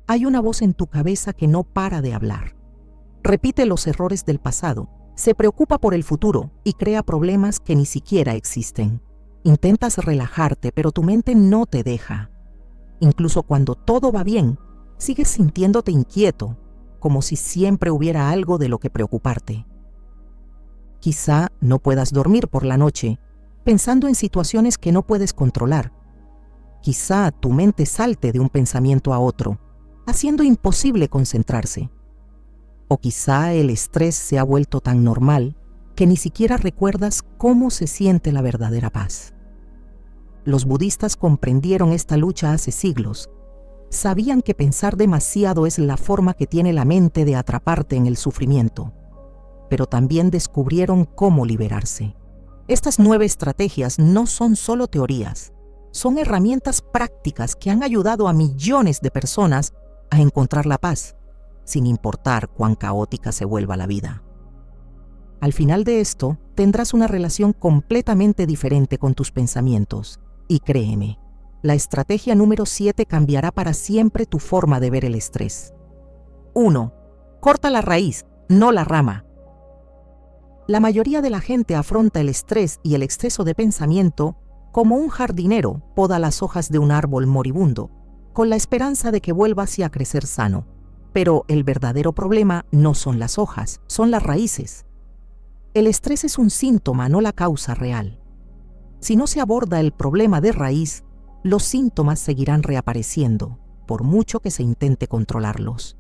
hay una voz en tu cabeza que no para de hablar. Repite los errores del pasado, se preocupa por el futuro y crea problemas que ni siquiera existen. Intentas relajarte, pero tu mente no te deja. Incluso cuando todo va bien, sigues sintiéndote inquieto, como si siempre hubiera algo de lo que preocuparte. Quizá no puedas dormir por la noche, pensando en situaciones que no puedes controlar. Quizá tu mente salte de un pensamiento a otro, haciendo imposible concentrarse. O quizá el estrés se ha vuelto tan normal que ni siquiera recuerdas cómo se siente la verdadera paz. Los budistas comprendieron esta lucha hace siglos. Sabían que pensar demasiado es la forma que tiene la mente de atraparte en el sufrimiento, pero también descubrieron cómo liberarse. Estas 9 estrategias no son solo teorías, son herramientas prácticas que han ayudado a millones de personas a encontrar la paz, sin importar cuán caótica se vuelva la vida. Al final de esto, tendrás una relación completamente diferente con tus pensamientos. Y créeme, la estrategia número 7 cambiará para siempre tu forma de ver el estrés. 1. Corta la raíz, no la rama. La mayoría de la gente afronta el estrés y el exceso de pensamiento como un jardinero poda las hojas de un árbol moribundo, con la esperanza de que vuelva a crecer sano. Pero el verdadero problema no son las hojas, son las raíces. El estrés es un síntoma, no la causa real. Si no se aborda el problema de raíz, los síntomas seguirán reapareciendo, por mucho que se intente controlarlos.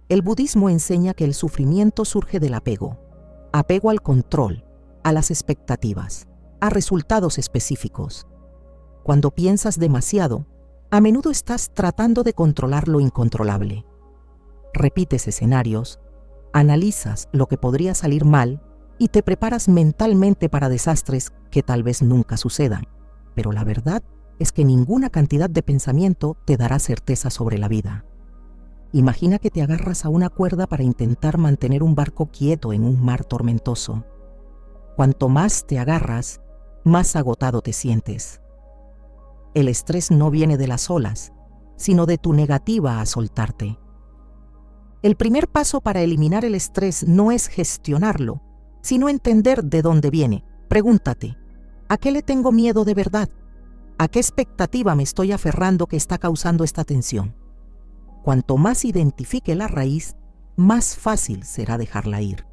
El budismo enseña que el sufrimiento surge del apego al control, a las expectativas, a resultados específicos. Cuando piensas demasiado, a menudo estás tratando de controlar lo incontrolable. Repites escenarios, analizas lo que podría salir mal y te preparas mentalmente para desastres que tal vez nunca sucedan. Pero la verdad es que ninguna cantidad de pensamiento te dará certeza sobre la vida. Imagina que te agarras a una cuerda para intentar mantener un barco quieto en un mar tormentoso. Cuanto más te agarras, más agotado te sientes. El estrés no viene de las olas, sino de tu negativa a soltarte. El primer paso para eliminar el estrés no es gestionarlo, sino entender de dónde viene. Pregúntate, ¿a qué le tengo miedo de verdad? ¿A qué expectativa me estoy aferrando que está causando esta tensión? Cuanto más identifique la raíz, más fácil será dejarla ir.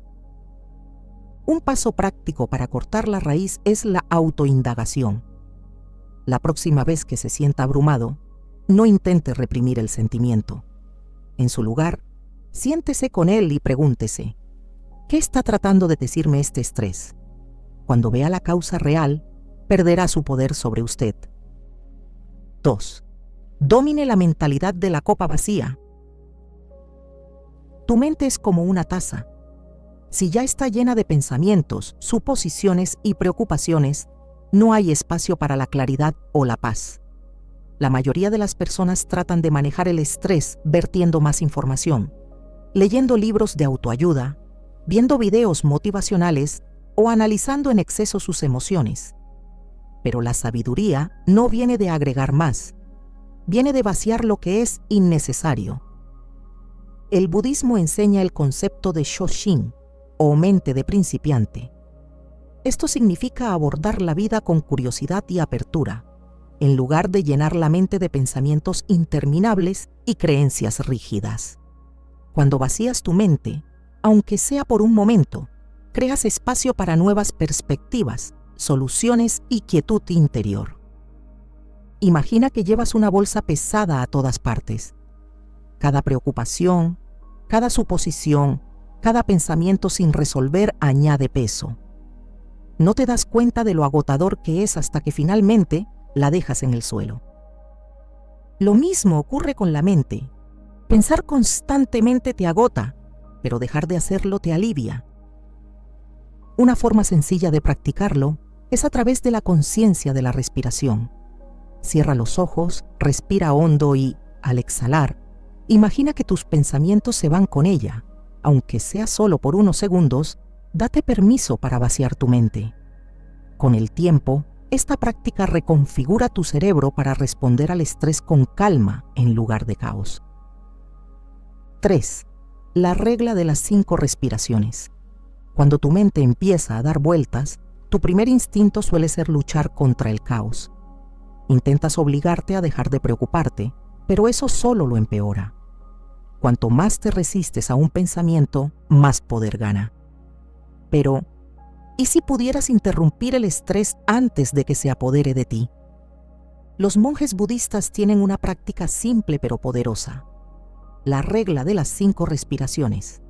Un paso práctico para cortar la raíz es la autoindagación. La próxima vez que se sienta abrumado, no intente reprimir el sentimiento. En su lugar, siéntese con él y pregúntese, ¿qué está tratando de decirme este estrés? Cuando vea la causa real, perderá su poder sobre usted. 2. Domine la mentalidad de la copa vacía. Tu mente es como una taza. Si ya está llena de pensamientos, suposiciones y preocupaciones, no hay espacio para la claridad o la paz. La mayoría de las personas tratan de manejar el estrés vertiendo más información, leyendo libros de autoayuda, viendo videos motivacionales o analizando en exceso sus emociones. Pero la sabiduría no viene de agregar más, viene de vaciar lo que es innecesario. El budismo enseña el concepto de Shoshin, o mente de principiante. Esto significa abordar la vida con curiosidad y apertura, en lugar de llenar la mente de pensamientos interminables y creencias rígidas. Cuando vacías tu mente, aunque sea por un momento, creas espacio para nuevas perspectivas, soluciones y quietud interior. Imagina que llevas una bolsa pesada a todas partes. Cada preocupación, cada suposición, cada pensamiento sin resolver añade peso. No te das cuenta de lo agotador que es hasta que finalmente la dejas en el suelo. Lo mismo ocurre con la mente. Pensar constantemente te agota, pero dejar de hacerlo te alivia. Una forma sencilla de practicarlo es a través de la conciencia de la respiración. Cierra los ojos, respira hondo y, al exhalar, imagina que tus pensamientos se van con ella. Aunque sea solo por unos segundos, date permiso para vaciar tu mente. Con el tiempo, esta práctica reconfigura tu cerebro para responder al estrés con calma en lugar de caos. 3. La regla de las 5 respiraciones. Cuando tu mente empieza a dar vueltas, tu primer instinto suele ser luchar contra el caos. Intentas obligarte a dejar de preocuparte, pero eso solo lo empeora. Cuanto más te resistes a un pensamiento, más poder gana. Pero, ¿y si pudieras interrumpir el estrés antes de que se apodere de ti? Los monjes budistas tienen una práctica simple pero poderosa: la regla de las 5 respiraciones.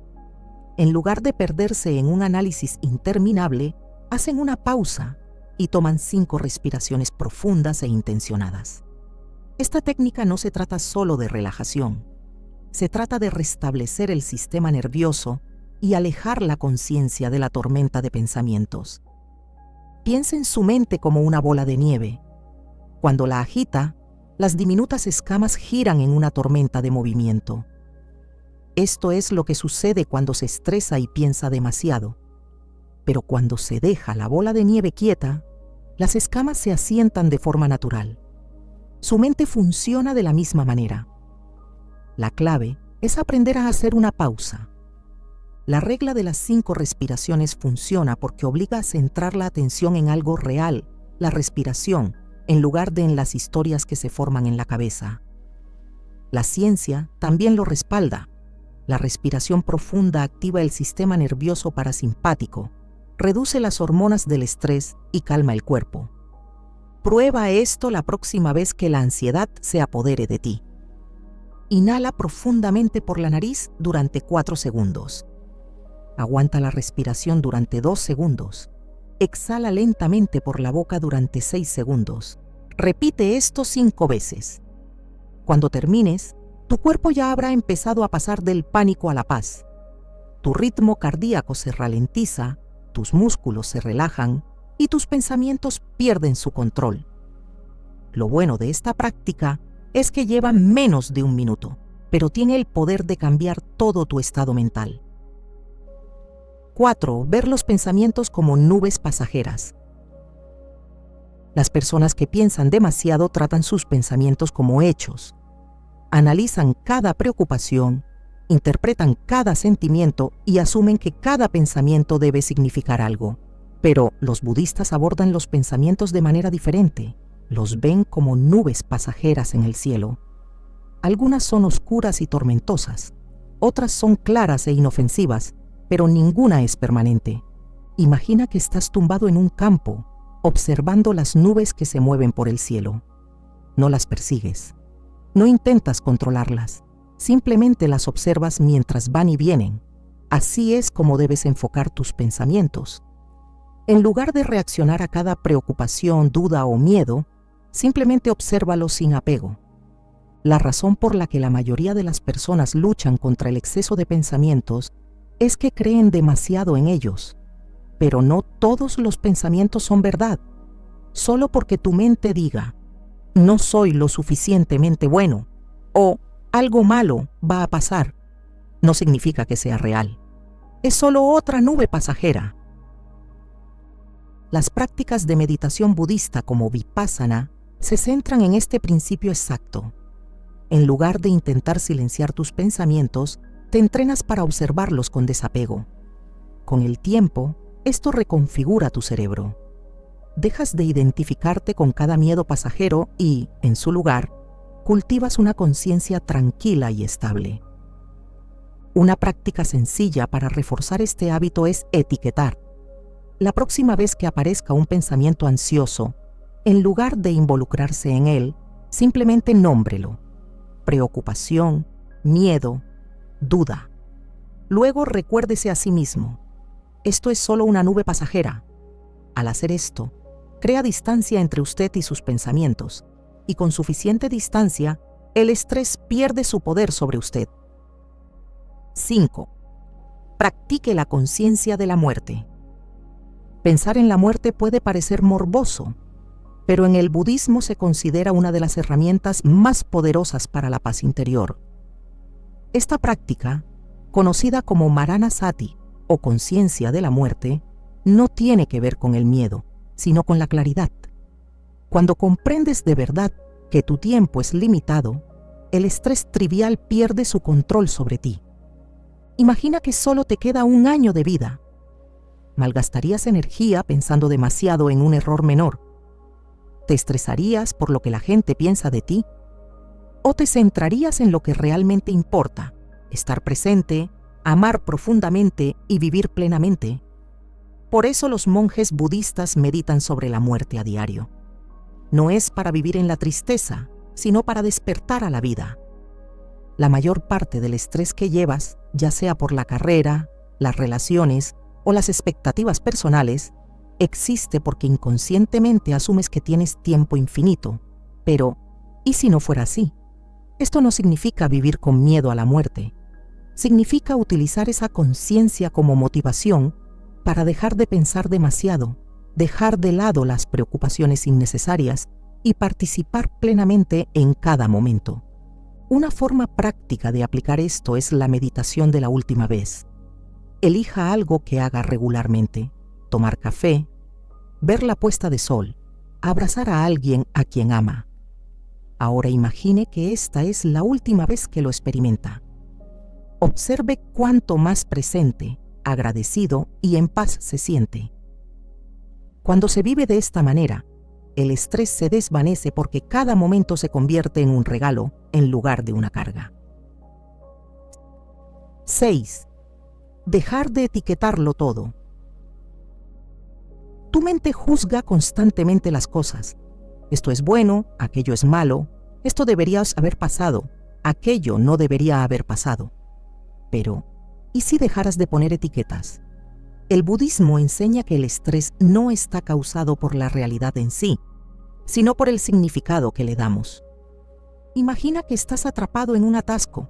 En lugar de perderse en un análisis interminable, hacen una pausa y toman 5 respiraciones profundas e intencionadas. Esta técnica no se trata solo de relajación. Se trata de restablecer el sistema nervioso y alejar la conciencia de la tormenta de pensamientos. Piensa en su mente como una bola de nieve. Cuando la agita, las diminutas escamas giran en una tormenta de movimiento. Esto es lo que sucede cuando se estresa y piensa demasiado. Pero cuando se deja la bola de nieve quieta, las escamas se asientan de forma natural. Su mente funciona de la misma manera. La clave es aprender a hacer una pausa. La regla de las 5 respiraciones funciona porque obliga a centrar la atención en algo real, la respiración, en lugar de en las historias que se forman en la cabeza. La ciencia también lo respalda. La respiración profunda activa el sistema nervioso parasimpático, reduce las hormonas del estrés y calma el cuerpo. Prueba esto la próxima vez que la ansiedad se apodere de ti. Inhala profundamente por la nariz durante 4 segundos. Aguanta la respiración durante 2 segundos. Exhala lentamente por la boca durante 6 segundos. Repite esto 5 veces. Cuando termines, tu cuerpo ya habrá empezado a pasar del pánico a la paz. Tu ritmo cardíaco se ralentiza, tus músculos se relajan y tus pensamientos pierden su control. Lo bueno de esta práctica es que lleva menos de 1 minuto, pero tiene el poder de cambiar todo tu estado mental. 4. Ver los pensamientos como nubes pasajeras. Las personas que piensan demasiado tratan sus pensamientos como hechos. Analizan cada preocupación, interpretan cada sentimiento y asumen que cada pensamiento debe significar algo. Pero los budistas abordan los pensamientos de manera diferente. Los ven como nubes pasajeras en el cielo. Algunas son oscuras y tormentosas, otras son claras e inofensivas, pero ninguna es permanente. Imagina que estás tumbado en un campo, observando las nubes que se mueven por el cielo. No las persigues. No intentas controlarlas, simplemente las observas mientras van y vienen. Así es como debes enfocar tus pensamientos. En lugar de reaccionar a cada preocupación, duda o miedo, simplemente obsérvalos sin apego. La razón por la que la mayoría de las personas luchan contra el exceso de pensamientos es que creen demasiado en ellos. Pero no todos los pensamientos son verdad. Solo porque tu mente diga, no soy lo suficientemente bueno, o algo malo va a pasar, no significa que sea real. Es solo otra nube pasajera. Las prácticas de meditación budista como Vipassana se centran en este principio exacto. En lugar de intentar silenciar tus pensamientos, te entrenas para observarlos con desapego. Con el tiempo, esto reconfigura tu cerebro. Dejas de identificarte con cada miedo pasajero y, en su lugar, cultivas una conciencia tranquila y estable. Una práctica sencilla para reforzar este hábito es etiquetar. La próxima vez que aparezca un pensamiento ansioso, en lugar de involucrarse en él, simplemente nómbrelo: preocupación, miedo, duda. Luego recuérdese a sí mismo: esto es solo una nube pasajera. Al hacer esto, crea distancia entre usted y sus pensamientos, y con suficiente distancia, el estrés pierde su poder sobre usted. 5. Practique la conciencia de la muerte. Pensar en la muerte puede parecer morboso, pero en el budismo se considera una de las herramientas más poderosas para la paz interior. Esta práctica, conocida como Maranasati o conciencia de la muerte, no tiene que ver con el miedo, sino con la claridad. Cuando comprendes de verdad que tu tiempo es limitado, el estrés trivial pierde su control sobre ti. Imagina que solo te queda 1 año de vida. ¿Malgastarías energía pensando demasiado en un error menor? ¿Te estresarías por lo que la gente piensa de ti? ¿O te centrarías en lo que realmente importa? Estar presente, amar profundamente y vivir plenamente. Por eso los monjes budistas meditan sobre la muerte a diario. No es para vivir en la tristeza, sino para despertar a la vida. La mayor parte del estrés que llevas, ya sea por la carrera, las relaciones o las expectativas personales, existe porque inconscientemente asumes que tienes tiempo infinito. Pero, ¿y si no fuera así? Esto no significa vivir con miedo a la muerte. Significa utilizar esa conciencia como motivación para dejar de pensar demasiado, dejar de lado las preocupaciones innecesarias y participar plenamente en cada momento. Una forma práctica de aplicar esto es la meditación de la última vez. Elija algo que haga regularmente: tomar café, ver la puesta de sol, abrazar a alguien a quien ama. Ahora imagine que esta es la última vez que lo experimenta. Observe cuánto más presente, agradecido y en paz se siente. Cuando se vive de esta manera, el estrés se desvanece porque cada momento se convierte en un regalo en lugar de una carga. 6. Dejar de etiquetarlo todo. Tu mente juzga constantemente las cosas. Esto es bueno, aquello es malo, esto deberías haber pasado, aquello no debería haber pasado. Pero, ¿y si dejaras de poner etiquetas? El budismo enseña que el estrés no está causado por la realidad en sí, sino por el significado que le damos. Imagina que estás atrapado en un atasco.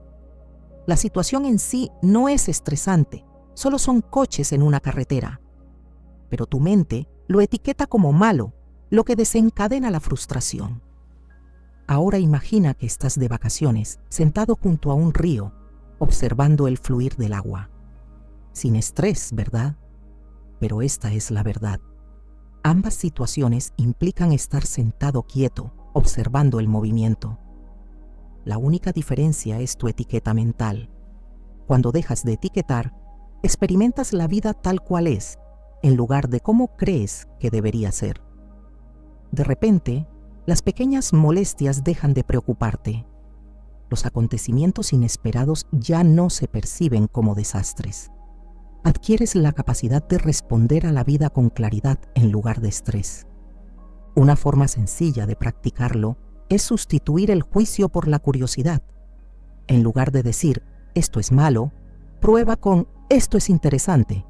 La situación en sí no es estresante, solo son coches en una carretera. Pero tu mente lo etiqueta como malo, lo que desencadena la frustración. Ahora imagina que estás de vacaciones, sentado junto a un río, observando el fluir del agua. Sin estrés, ¿verdad? Pero esta es la verdad. Ambas situaciones implican estar sentado quieto, observando el movimiento. La única diferencia es tu etiqueta mental. Cuando dejas de etiquetar, experimentas la vida tal cual es, en lugar de cómo crees que debería ser. De repente, las pequeñas molestias dejan de preocuparte. Los acontecimientos inesperados ya no se perciben como desastres. Adquieres la capacidad de responder a la vida con claridad en lugar de estrés. Una forma sencilla de practicarlo es sustituir el juicio por la curiosidad. En lugar de decir, esto es malo, prueba con, esto es interesante.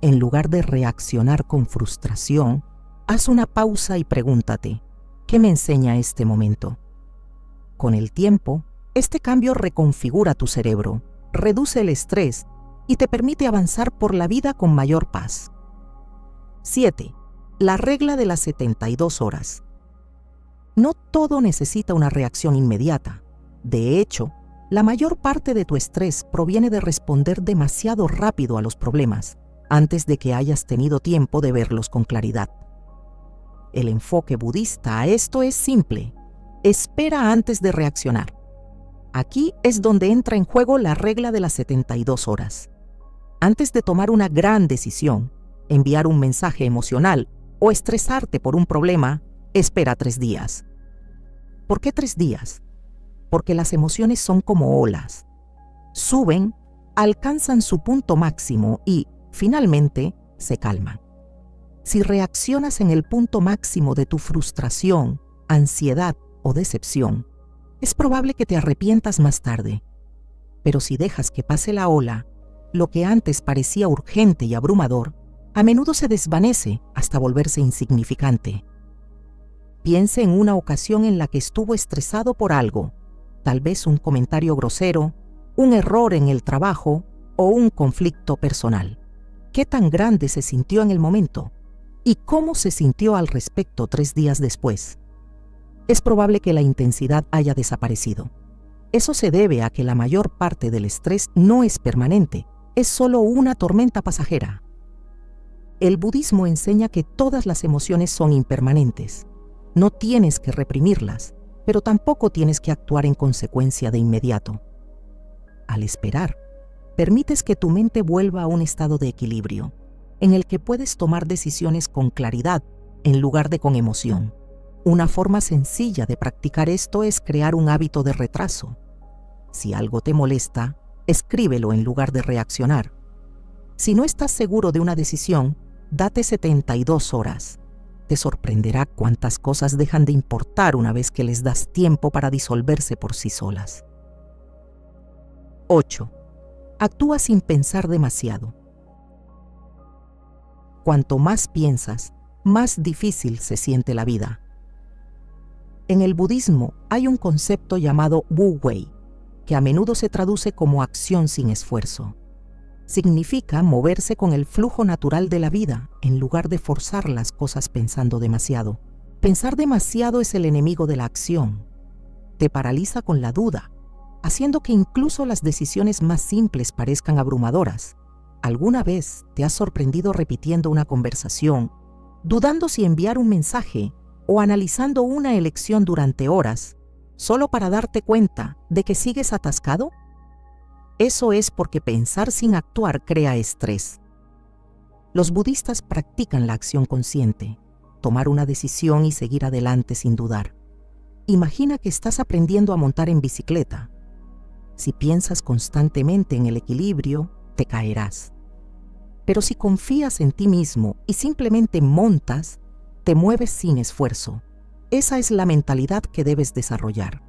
En lugar de reaccionar con frustración, haz una pausa y pregúntate, ¿qué me enseña este momento? Con el tiempo, este cambio reconfigura tu cerebro, reduce el estrés y te permite avanzar por la vida con mayor paz. 7. La regla de las 72 horas. No todo necesita una reacción inmediata. De hecho, la mayor parte de tu estrés proviene de responder demasiado rápido a los problemas, antes de que hayas tenido tiempo de verlos con claridad. El enfoque budista a esto es simple: espera antes de reaccionar. Aquí es donde entra en juego la regla de las 72 horas. Antes de tomar una gran decisión, enviar un mensaje emocional o estresarte por un problema, espera 3 días. ¿Por qué 3 días? Porque las emociones son como olas. Suben, alcanzan su punto máximo y, finalmente, se calman. Si reaccionas en el punto máximo de tu frustración, ansiedad o decepción, es probable que te arrepientas más tarde. Pero si dejas que pase la ola, lo que antes parecía urgente y abrumador, a menudo se desvanece hasta volverse insignificante. Piense en una ocasión en la que estuvo estresado por algo, tal vez un comentario grosero, un error en el trabajo o un conflicto personal. ¿Qué tan grande se sintió en el momento? ¿Y cómo se sintió al respecto 3 días después? Es probable que la intensidad haya desaparecido. Eso se debe a que la mayor parte del estrés no es permanente, es solo una tormenta pasajera. El budismo enseña que todas las emociones son impermanentes. No tienes que reprimirlas, pero tampoco tienes que actuar en consecuencia de inmediato. Al esperar, permites que tu mente vuelva a un estado de equilibrio, en el que puedes tomar decisiones con claridad en lugar de con emoción. Una forma sencilla de practicar esto es crear un hábito de retraso. Si algo te molesta, escríbelo en lugar de reaccionar. Si no estás seguro de una decisión, date 72 horas. Te sorprenderá cuántas cosas dejan de importar una vez que les das tiempo para disolverse por sí solas. 8. Actúa sin pensar demasiado. Cuanto más piensas, más difícil se siente la vida. En el budismo hay un concepto llamado Wu Wei, que a menudo se traduce como acción sin esfuerzo. Significa moverse con el flujo natural de la vida, en lugar de forzar las cosas pensando demasiado. Pensar demasiado es el enemigo de la acción. Te paraliza con la duda, haciendo que incluso las decisiones más simples parezcan abrumadoras. ¿Alguna vez te has sorprendido repitiendo una conversación, dudando si enviar un mensaje o analizando una elección durante horas, solo para darte cuenta de que sigues atascado? Eso es porque pensar sin actuar crea estrés. Los budistas practican la acción consciente, tomar una decisión y seguir adelante sin dudar. Imagina que estás aprendiendo a montar en bicicleta. Si piensas constantemente en el equilibrio, te caerás. Pero si confías en ti mismo y simplemente montas, te mueves sin esfuerzo. Esa es la mentalidad que debes desarrollar.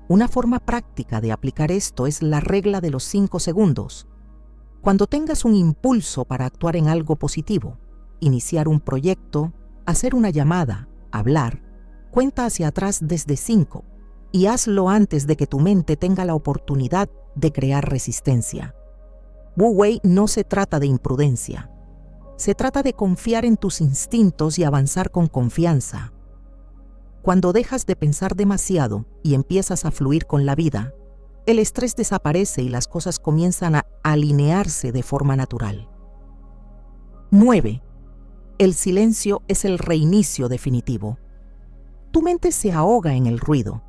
Una forma práctica de aplicar esto es la regla de los 5 segundos. Cuando tengas un impulso para actuar en algo positivo, iniciar un proyecto, hacer una llamada, hablar, cuenta hacia atrás desde 5 y hazlo antes de que tu mente tenga la oportunidad de crear resistencia. Wu Wei no se trata de imprudencia. Se trata de confiar en tus instintos y avanzar con confianza. Cuando dejas de pensar demasiado y empiezas a fluir con la vida, el estrés desaparece y las cosas comienzan a alinearse de forma natural. 9. El silencio es el reinicio definitivo. Tu mente se ahoga en el ruido.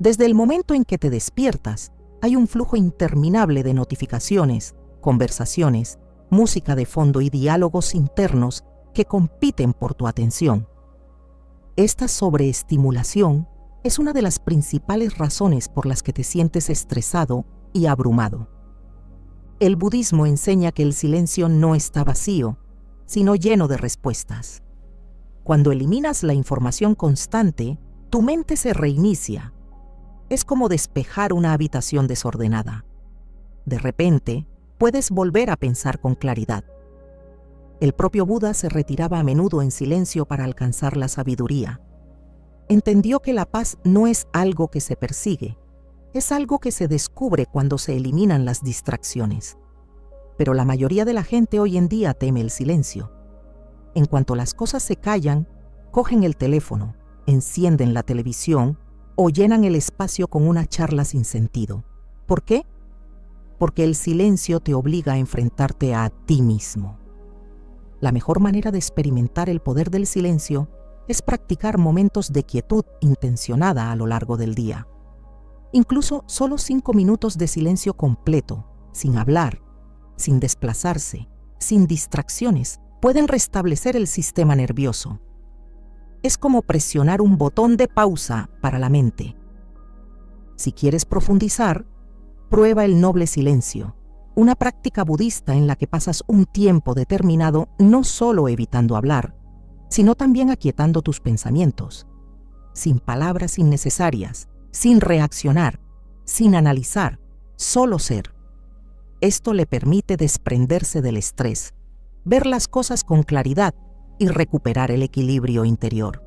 Desde el momento en que te despiertas, hay un flujo interminable de notificaciones, conversaciones, música de fondo y diálogos internos que compiten por tu atención. Esta sobreestimulación es una de las principales razones por las que te sientes estresado y abrumado. El budismo enseña que el silencio no está vacío, sino lleno de respuestas. Cuando eliminas la información constante, tu mente se reinicia. Es como despejar una habitación desordenada. De repente, puedes volver a pensar con claridad. El propio Buda se retiraba a menudo en silencio para alcanzar la sabiduría. Entendió que la paz no es algo que se persigue, es algo que se descubre cuando se eliminan las distracciones. Pero la mayoría de la gente hoy en día teme el silencio. En cuanto las cosas se callan, cogen el teléfono, encienden la televisión o llenan el espacio con una charla sin sentido. ¿Por qué? Porque el silencio te obliga a enfrentarte a ti mismo. La mejor manera de experimentar el poder del silencio es practicar momentos de quietud intencionada a lo largo del día. Incluso solo 5 minutos de silencio completo, sin hablar, sin desplazarse, sin distracciones, pueden restablecer el sistema nervioso. Es como presionar un botón de pausa para la mente. Si quieres profundizar, prueba el noble silencio, una práctica budista en la que pasas un tiempo determinado no solo evitando hablar, sino también aquietando tus pensamientos, sin palabras innecesarias, sin reaccionar, sin analizar, solo ser. Esto le permite desprenderse del estrés, ver las cosas con claridad y recuperar el equilibrio interior.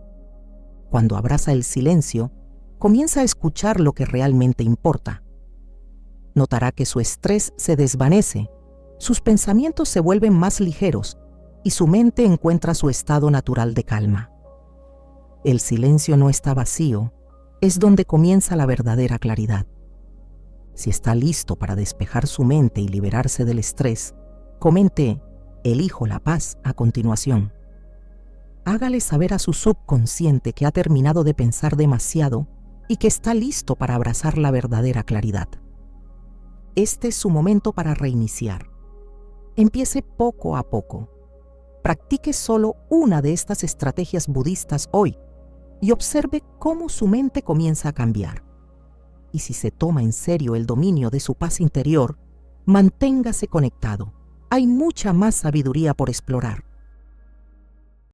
Cuando abraza el silencio, comienza a escuchar lo que realmente importa. Notará que su estrés se desvanece, sus pensamientos se vuelven más ligeros y su mente encuentra su estado natural de calma. El silencio no está vacío, es donde comienza la verdadera claridad. Si está listo para despejar su mente y liberarse del estrés, comente "Elijo la paz" a continuación. Hágale saber a su subconsciente que ha terminado de pensar demasiado y que está listo para abrazar la verdadera claridad. Este es su momento para reiniciar. Empiece poco a poco. Practique solo una de estas estrategias budistas hoy y observe cómo su mente comienza a cambiar. Y si se toma en serio el dominio de su paz interior, manténgase conectado. Hay mucha más sabiduría por explorar.